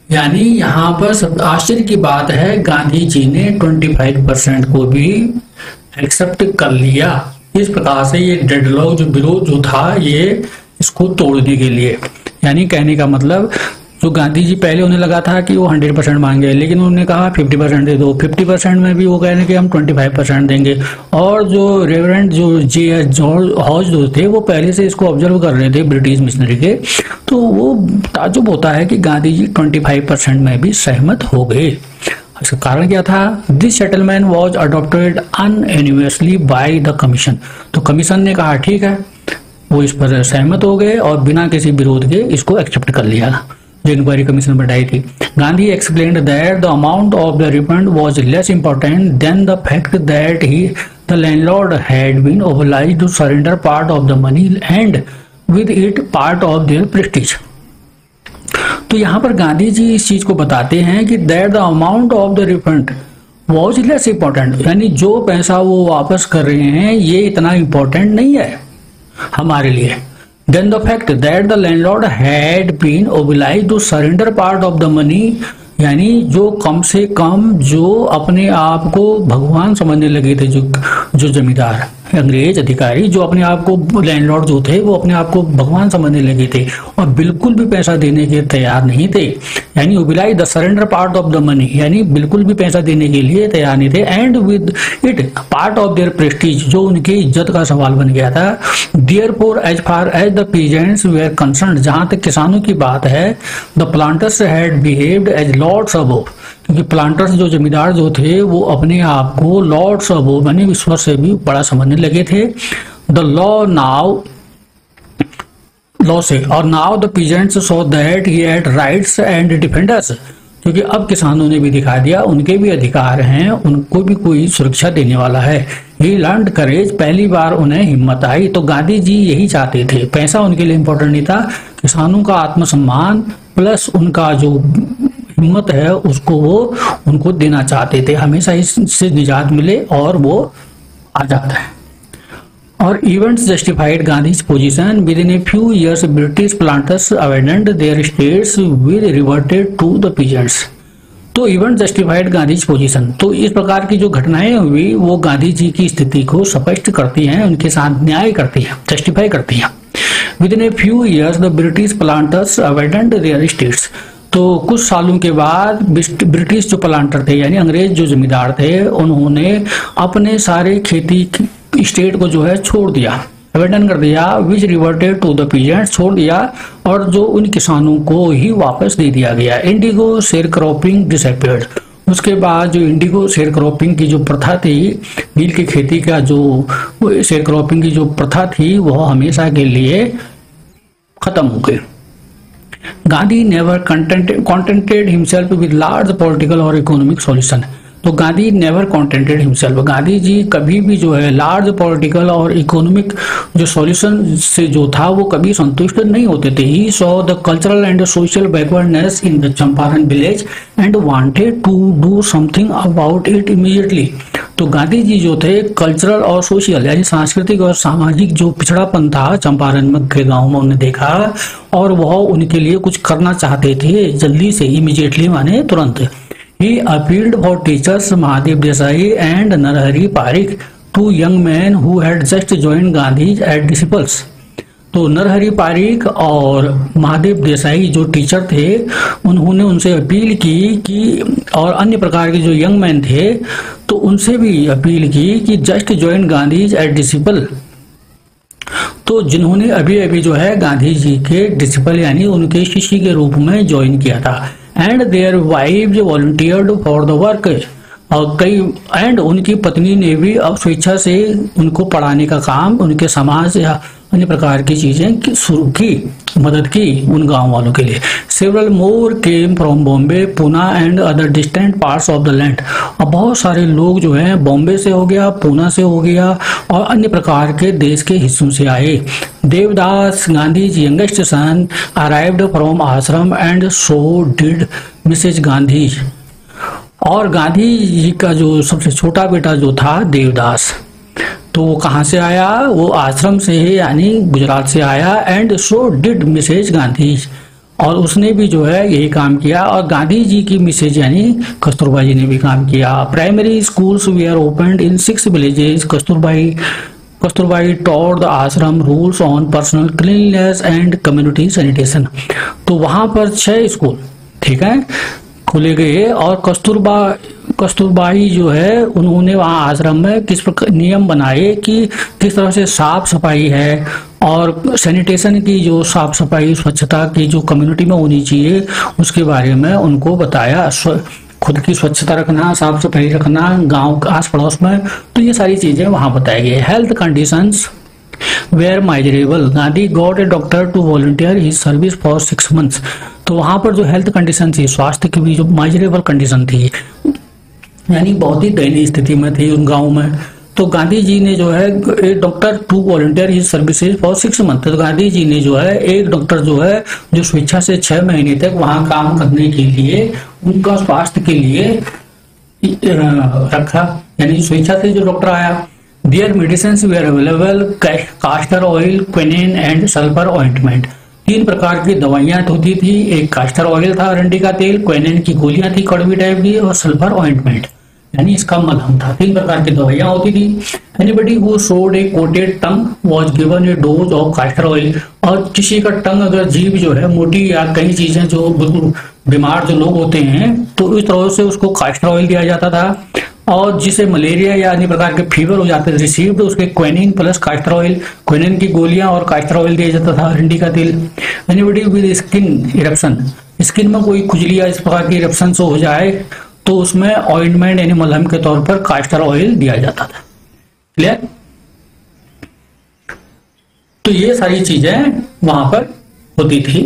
यानी यहाँ पर सब आश्चर्य की बात है, गांधी जी ने 25% को भी एक्सेप्ट कर लिया। इस प्रकार से ये डेडलॉक, जो विरोध जो था, ये इसको तोड़ने के लिए, यानी कहने का मतलब जो गांधी जी पहले उन्हें लगा था कि वो 100% मांगे, लेकिन उन्होंने कहा 50% दे दो। 50% में भी वो कह रहे हैं कि हम 25% देंगे। और जो रेवरेंड जो जॉर्ज हॉज जो थे, वो पहले से इसको ऑब्जर्व कर रहे थे ब्रिटिश मिशनरी के, तो वो ताज्जुब होता है कि गांधी जी 25% में भी सहमत हो गए। इसका कारण क्या था? This settlement was adopted unanimously by the commission. तो कमीशन ने कहा ठीक है, वो इस पर सहमत हो गए और बिना किसी विरोध के इसको एक्सेप्ट कर लिया, जो इंक्वायरी कमीशन बताई थी। Gandhi explained that the amount of the refund was less important than the fact that he the landlord had been obliged to surrender part of the money and with it part of their prestige. तो यहाँ पर गांधी जी इस चीज को बताते हैं कि that the amount of the refund was less important, यानी जो पैसा वो वापस कर रहे हैं ये इतना इंपॉर्टेंट नहीं है हमारे लिए। Than the fact that the landlord had been obliged to surrender part of the money, यानी जो कम से कम जो अपने आप को भगवान समझने लगे थे, जो जमींदार अंग्रेज अधिकारी, जो अपने आप को लैंडलॉर्ड जो थे, वो अपने आप को भगवान समझने लगे थे और बिल्कुल भी पैसा देने के तैयार नहीं थे। यानी obliged the surrender part of the money, यानी बिल्कुल भी पैसा देने के लिए तैयार नहीं थे। And with it part of their prestige, जो उनकी इज्जत का सवाल बन गया था। Therefore as far as the peasants were concerned, जहां तक किसानों की बात है, the planters had behaved as lords above, क्योंकि प्लांटर्स जो जमींदार जो थे वो अपने आप को लॉर्ड्स ऑफ यानी ईश्वर से भी बड़ा समझने लगे थे। द लॉ से और now the peasants so that he had rights and defenders, क्योंकि अब किसानों ने भी दिखा दिया उनके भी अधिकार हैं, उनको भी कोई सुरक्षा देने वाला है। ही लर्नड करेज, पहली बार उन्हें हिम्मत आई। तो गांधी जी यही चाहते थे, पैसा उनके लिए इम्पोर्टेंट नहीं था, किसानों का आत्मसम्मान प्लस उनका जो हिम्मत है उसको वो उनको देना चाहते थे, हमेशा इससे निजात मिले और वो आजाद है। और events justified Gandhi's position with in a few years British planters abandoned their estates with reverted to the peasants. तो इवेंट जस्टिफाइड गांधीज पोजीशन, तो इस प्रकार की जो घटनाएं हुई वो गांधी जी की स्थिति को स्पष्ट करती हैं, उनके साथ न्याय करती हैं, जस्टिफाई करती हैं। With in a few years the British planters abandoned their states, तो कुछ सालों के बाद ब्रिटिश जो प्लांटर थे यानी अंग्रेज जो जमींदार थे उन्होंने अपने सारे खेती स्टेट को जो है छोड़ दिया, अबैंडन कर दिया। विच रिवर्टेड टू द पीजेंट्स, छोड़ दिया और जो उन किसानों को ही वापस दे दिया गया। इंडिगो शेयर क्रॉपिंग डिसअपीयर्ड, उसके बाद जो इंडिगो शेयर क्रॉपिंग की जो प्रथा थी, नील की खेती का जो शेयर क्रॉपिंग की जो प्रथा थी वह हमेशा के लिए खत्म हो गई। Gandhi never contented himself with large political और इकोनॉमिक सॉल्यूशन, तो Gandhi never contented himself, Gandhi ji कभी भी जो है लार्ज पॉलिटिकल और इकोनॉमिक जो सॉल्यूशन से जो था वो कभी संतुष्ट नहीं होते थे। He saw the cultural and social backwardness in the Champaran village and wanted to do something about it immediately. तो गांधी जी जो थे कल्चरल और सोशल यानी सांस्कृतिक और सामाजिक जो पिछड़ापन था चंपारण में के गाँव में उन्हें देखा और वह उनके लिए कुछ करना चाहते थे जल्दी से, इमीडिएटली माने तुरंत। He appealed for teachers Mahadev Desai and Narhari Parikh, two young men who had just joined Gandhi as disciples. तो नरहरि पारिक और महादेव देसाई जो टीचर थे उन्होंने उनसे अपील की कि और अन्य प्रकार के जो यंग मैन थे तो उनसे भी अपील की कि just join Gandhi as disciple, तो जिन्होंने अभी अभी जो है गांधी जी के डिसिपल यानी उनके शिष्य के रूप में ज्वाइन किया था। And their wives volunteered for the work, और कई एंड उनकी पत्नी ने भी अब स्वेच्छा से उनको पढ़ाने का काम उनके समाज या अन्य प्रकार की चीजें शुरू की, मदद की उन गांव वालों के लिए। Several more came from Bombay, Poona and other distant parts of the land, अब बहुत सारे लोग जो हैं बॉम्बे से हो गया, पूना से हो गया और अन्य प्रकार के देश के हिस्सों से आए। Devdas Gandhi's youngest son arrived from ashram and so did Mrs Gandhi, और गांधी जी का जो सबसे छोटा बेटा जो था देवदास, तो वो कहाँ से आया, वो आश्रम से है यानी गुजरात से आया। And so did Mrs Gandhi, और उसने भी जो है यही काम किया और गांधी जी की मिसेज यानी कस्तूरबा जी ने भी काम किया। Primary schools were opened in 6 villages. Kasturbai taught the ashram rules on personal cleanliness and community sanitation, तो वहां पर 6 स्कूल ठीक है खोले गए और कस्तूरबाई जो है उन्होंने वहाँ आश्रम में किस प्रकार नियम बनाए कि किस तरह से साफ सफाई है और सैनिटेशन की जो साफ सफाई स्वच्छता की जो कम्युनिटी में होनी चाहिए उसके बारे में उनको बताया। खुद की स्वच्छता रखना, साफ सफाई रखना गांव आस पड़ोस में, तो ये सारी चीजें वहां बताई गई। Health conditions were miserable, Gandhi got a doctor to volunteer his service for 6 months, तो वहां पर जो हेल्थ कंडीशन थी, स्वास्थ्य की भी जो माइजरेबल कंडीशन थी यानी बहुत ही दयनीय स्थिति में थी उन गाँव में, तो गांधी जी ने जो है एक doctor to volunteer his services for 6 months, तो गांधी जी ने जो है एक डॉक्टर जो है जो स्वेच्छा से 6 महीने तक वहां काम करने के लिए उनका स्वास्थ्य के लिए रखा, यानी स्वेच्छा से जो डॉक्टर आया। Their medicines were available, castor oil, quinine and sulfur ointment, 3 प्रकार की दवाइयां होती थी, एक कास्टर ऑयल था अरंडी का तेल, क्विनिन की गोलियां थी कड़वी टाइप की और सल्फर ऑइंटमेंट यानी इसका मलहम था। 3 प्रकार की दवाइयां होती थी। Anybody who showed a coated tongue was given a dose of castor oil, और किसी का टंग अगर जीभ जो है मोटी या कई चीजें जो बिल्कुल बीमार जो लोग होते हैं तो इस तरह से उसको कास्टर ऑयल दिया जाता था, और जिसे मलेरिया या अन्य प्रकार के फीवर हो जाते थे रिसीव्ड उसके quinine plus caster oil, quinine की गोलियां और कास्टर ऑयल दिया जाता था अरंडी का तेल। Anybody with skin eruption, skin में कोई खुजली या इस प्रकार की इरप्शन हो जाए तो उसमें ऑइंटमेंट यानी मलहम के तौर पर कास्टर ऑयल दिया जाता था। क्लियर? तो ये सारी चीजें वहां पर होती थी।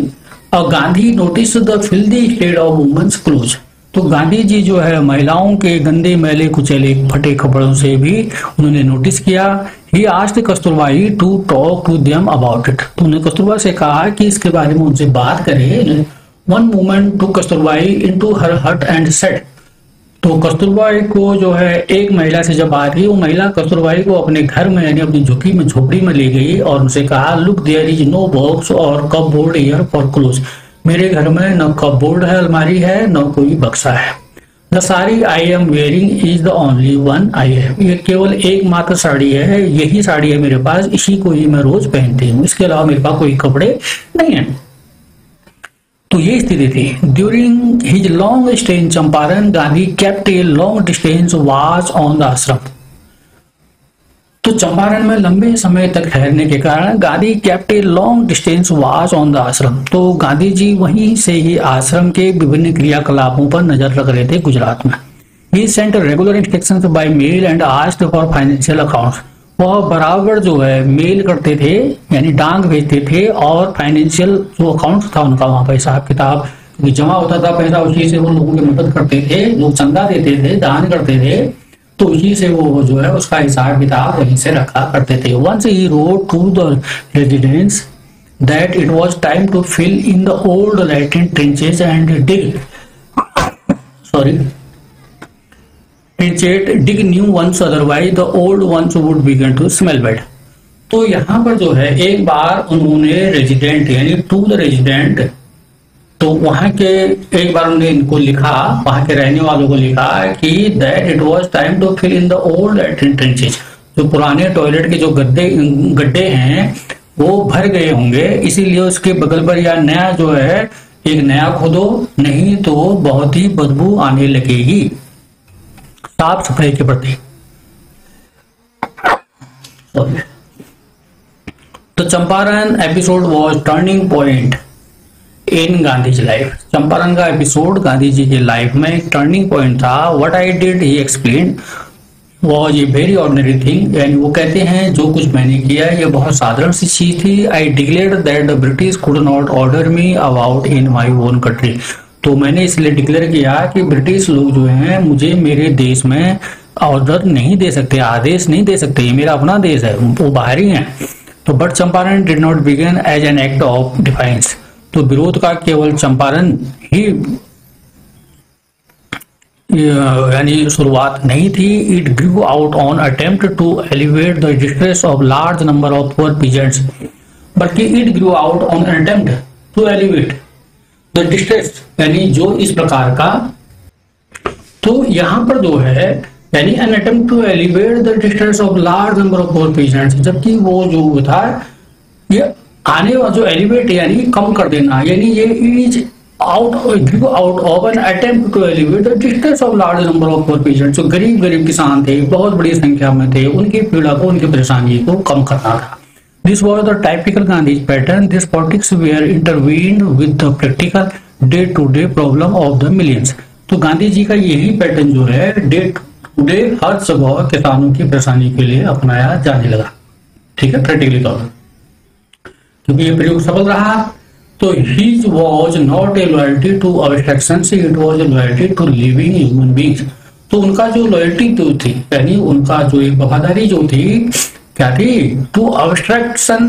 और Gandhi notice the filthy state of women's clothes, तो गांधी जी जो है महिलाओं के गंदे मैले कुचैले फटे कपड़ों से भी उन्होंने नोटिस किया। He asked Kasturbai to talk to them about it, तो उन्होंने कस्तूरबा से कहा कि इसके बारे में उनसे बात करे। One woman took Kasturbai into her hut and said, तो कस्तूरबाई को जो है एक महिला से जब बात की, वो महिला कस्तूरबाई को अपने घर में यानी अपनी झोपड़ी में ले गई और उनसे कहा, look there is no box और कपबोर्ड हियर फॉर क्लोज, मेरे घर में न कपबोर्ड है, अलमारी है, न कोई बक्सा है। The sari I am wearing is the only one I have, ये केवल एकमात्र साड़ी है, यही साड़ी है मेरे पास, इसी को ही मैं रोज पहनती हूँ, इसके अलावा मेरे पास कोई कपड़े नहीं है। तो ये स्थिति थी। During his long stay in Champaran, Gandhi kept a long distance watch on the आश्रम, तो चंपारण में लंबे समय तक ठहरने के कारण Gandhi kept a long distance watch on the आश्रम, तो गांधी जी वहीं से ही आश्रम के विभिन्न क्रियाकलापों पर नजर रख रहे थे गुजरात में। He sent regular instructions by mail and asked for financial accounts, वह बराबर जो है मेल करते थे यानी डांग भेजते थे, और फाइनेंशियल जो अकाउंट था उनका वहां पर हिसाब किताब जमा होता था पैसा, उसी से वो लोगों की मदद करते थे, लोग चंदा देते थे, दान करते थे, तो उसी से वो जो है उसका हिसाब किताब वहीं से रखा करते थे। Once he wrote to the residents that it was time to fill in the old latrine trenches and dig new ones, otherwise the old ones would begin to smell bad। तो यहाँ पर जो है एक बार उन्होंने रेजिडेंट यानी टू द रेजिडेंट, तो वहां के एक बार उन्होंने इनको लिखा, वहां के रहने वालों को लिखा कि that it was time to fill in the old latrine trenches, जो पुराने टॉयलेट के जो गड्ढे हैं वो भर गए होंगे, इसीलिए उसके बगल पर या नया जो है एक नया खोदो, नहीं तो बहुत ही बदबू आने लगेगी साफ सफाई के प्रति। तो Champaran episode was turning point in Gandhi ji life, Champaran का एपिसोड गांधी जी की लाइफ में एक टर्निंग पॉइंट था। What I did he explain was a very ordinary thing, यानी वो कहते हैं जो कुछ मैंने किया ये बहुत साधारण सी चीज थी। I declared that the British could not order me about in my own country, तो मैंने इसलिए डिक्लेयर किया कि ब्रिटिश लोग जो हैं मुझे मेरे देश में ऑर्डर नहीं दे सकते, आदेश नहीं दे सकते, ये मेरा अपना देश है, वो बाहरी हैं। तो but Champaran did not begin as an act of defiance, तो विरोध का केवल चंपारण ही यानी शुरुआत नहीं थी। It grew out of attempt to alleviate the distress of large number of poor peasants, बल्कि it grew out of attempt to alleviate the distress, यानी जो इस प्रकार का, तो यहाँ पर जो है यानी an attempt to alleviate the distress of large number of poor peasants, जबकि वो जो था ये आने वाला जो एलिवेट यानी कम कर देना, यानी ये is out of an attempt to alleviate the distress of large number of poor peasants, जो गरीब किसान थे, बहुत बड़ी संख्या में थे, उनकी पीड़ा को, उनकी परेशानी को कम करना था। This was the typical Gandhi pattern. This politics were intervened with the practical day-to-day problem of the millions. तो गांधी जी का यही पैटर्न जो है डे टू डे हर जगह किसानों की परेशानी के लिए अपनाया जाने लगा, ठीक है, प्रैक्टिकली तौर पर, क्योंकि ये प्रयोग सफल रहा। तो his was not a loyalty to abstractions, it was a loyalty to living human beings। तो उनका जो लॉयल्टी तो थी यानी उनका जो एक वफादारी जो थी क्या थी, टू अब्स्ट्रैक्शन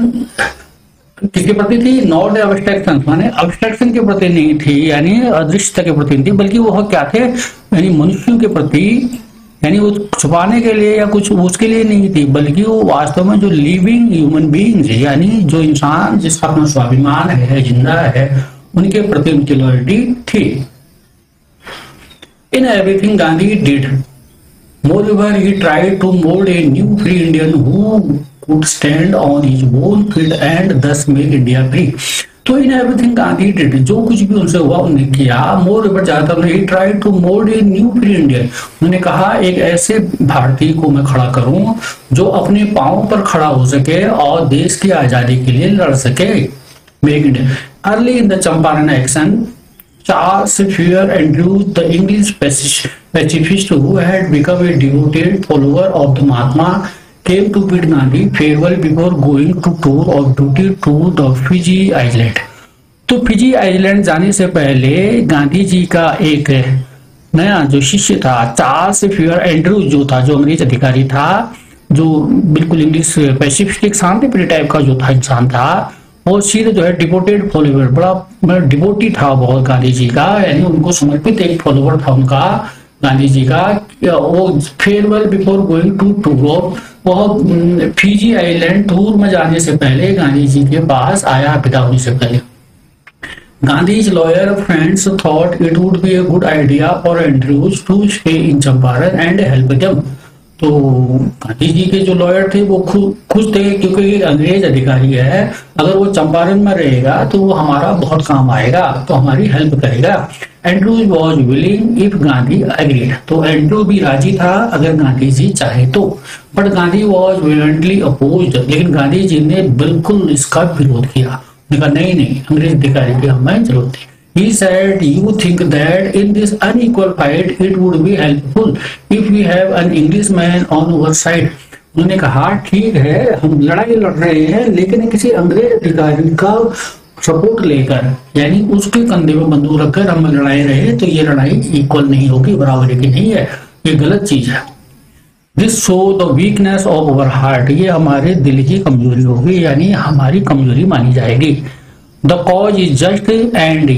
किसके प्रति थी, नॉट अब्स्ट्रैक्शन माने अब्स्ट्रैक्शन के प्रति नहीं थी, यानी अदृश्यता के प्रति नहीं थी, बल्कि वह क्या थे यानी मनुष्यों के प्रति, यानी वो छुपाने के लिए या कुछ उसके लिए नहीं थी, बल्कि वो वास्तव में जो लिविंग ह्यूमन बीइंग्स यानी जो इंसान जिसका अपना स्वाभिमान है, जिंदा है, उनके प्रति उनकी लॉयल्टी थी। In everything Gandhi did moreover he tried to mold a new free Indian who could stand on his own feet and thus make India free। तो इन एवरीथिंग गांधी डिड, जो कुछ भी उनसे हुआ उन्होंने किया। मोर ज्यादा he tried to mould a new free Indian, उन्होंने कहा एक ऐसे भारतीय को मैं खड़ा करूं जो अपने पांव पर खड़ा हो सके और देश की आजादी के लिए लड़ सके, make India. Early in the Champaran action Charles Fier Andrews, the English pacifist who had become a devoted follower of the Mahatma, came to bid Gandhi farewell before going to tour of duty to the Fiji Island. तो फिजी आइलैंड जाने से पहले गांधी जी का एक नया जो शिष्य था, चार्ल्स फियर एंड्रूज जो था, जो अंग्रेज अधिकारी था, जो बिल्कुल इंग्लिश पैसिफिक एक शांतिप्रिय टाइप का जो था इंसान था, और सीधे जो है डिवोटेड फॉलोवर, बड़ा डिवोटी था बहुत गांधी जी का, यानी उनको समर्पित एक फॉलोवर था उनका गांधी जी का। वो farewell before going to tour, वह फिजी आइलैंड टूर में जाने से पहले गांधी जी के पास आया, विदा होने से पहले। Gandhi's lawyer friends thought it would be a good idea for Andrews to stay in Champaran and help them. तो गांधी जी के जो लॉयर थे वो खुश थे, क्योंकि अंग्रेज अधिकारी है, अगर वो चंपारण में रहेगा तो वो हमारा बहुत काम आएगा, तो हमारी हेल्प करेगा। Andrews was willing if Gandhi agreed, तो एंड्रू भी राजी था अगर गांधी जी चाहे तो। बट गांधी वॉज वेहेमेंटली अपोज्ड, लेकिन गांधी जी ने बिल्कुल इसका विरोध किया, कहा नहीं, अंग्रेज अधिकारी की हमें जरूरत है। He said, "You think that in this unequal fight it would be helpful if we have an Englishman on our side." उन्होंने कहा ठीक है, हम लड़ाई लड़ रहे हैं, लेकिन किसी अंग्रेज अधिकारी का सपोर्ट लेकर, यानी उसके कंधे में बंदूक रखकर हम लड़ाई रहे तो ये लड़ाई इक्वल नहीं होगी, बराबरी की नहीं है, ये गलत चीज है। This show the weakness of our heart, ये हमारे दिल की कमजोरी होगी, यानी हमारी कमजोरी मानी जाएगी। The cause is just and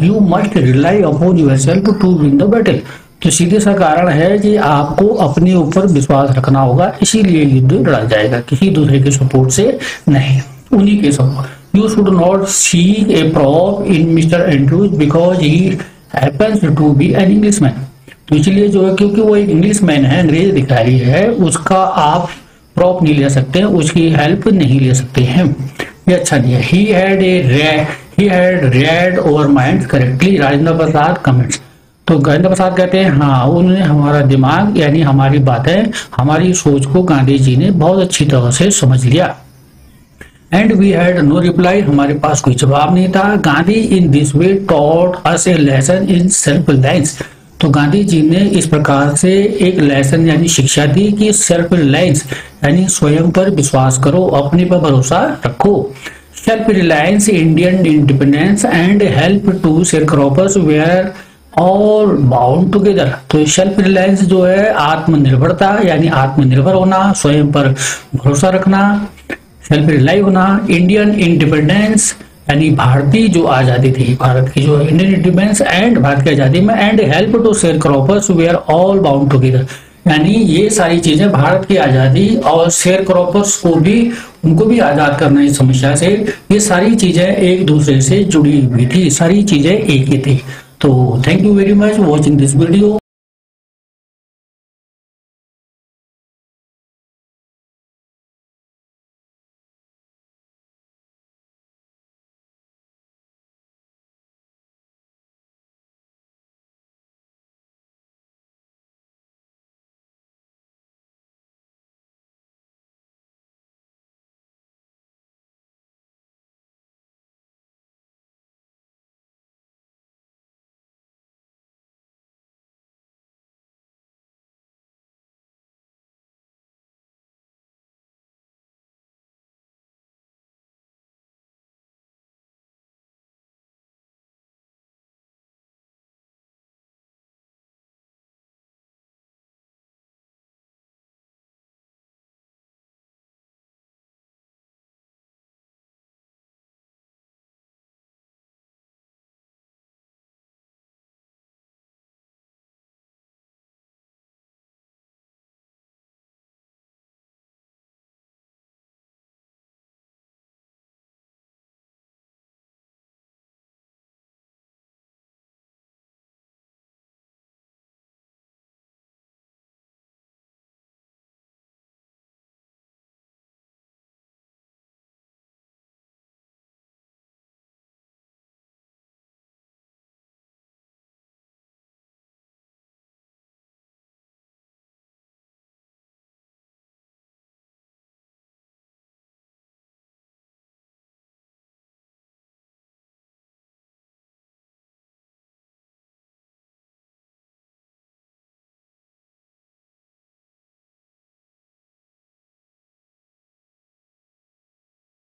you must rely upon yourself to win the battle, तो सीधे सा कारण है कि आपको अपने ऊपर विश्वास रखना होगा, इसीलिए युद्ध लड़ा जाएगा, किसी दूसरे के सपोर्ट से नहीं, उन्हीं के support. You should not see a prop in Mr Andrews because he happens to be an Englishman, तो इसलिए जो है क्योंकि वो एक इंग्लिशमैन है, अंग्रेज अधिकारी है, उसका आप प्रॉप नहीं ले सकते, उसकी हेल्प नहीं ले सकते हैं, ये अच्छा नहीं है। He had read our minds correctly, Rajendra Prasad comments, तो राजेंद्र प्रसाद कहते हैं हाँ, उन्होंने हमारा दिमाग यानी हमारी बातें, हमारी सोच को गांधी जी ने बहुत अच्छी तरह से समझ लिया। And we had no reply, हमारे पास कोई जवाब नहीं था। Gandhi in this way taught us a lesson in self reliance, तो गांधी जी ने इस प्रकार से एक लेसन यानी शिक्षा दी कि सेल्फ रिलायंस यानी स्वयं पर विश्वास करो, अपने पर भरोसा रखो। Self reliance, Indian independence and help to sharecroppers were all bound together, तो सेल्फ रिलायंस जो है आत्मनिर्भरता यानी आत्मनिर्भर होना, स्वयं पर भरोसा रखना, सेल्फ रिलाई होना। इंडियन इंडिपेंडेंस यानी भारतीय जो आजादी थी, भारत की जो इंडियन इंडिपेंडेंस एंड भारत की आजादी में, and help to sharecroppers we are all bound together, यानी ये सारी चीजें भारत की आजादी और शेयर क्रॉपर्स को भी, उनको भी आजाद करना इस समस्या से, ये सारी चीजें एक दूसरे से जुड़ी हुई थी, सारी चीजें एक ही थी। तो thank you very much watching this video.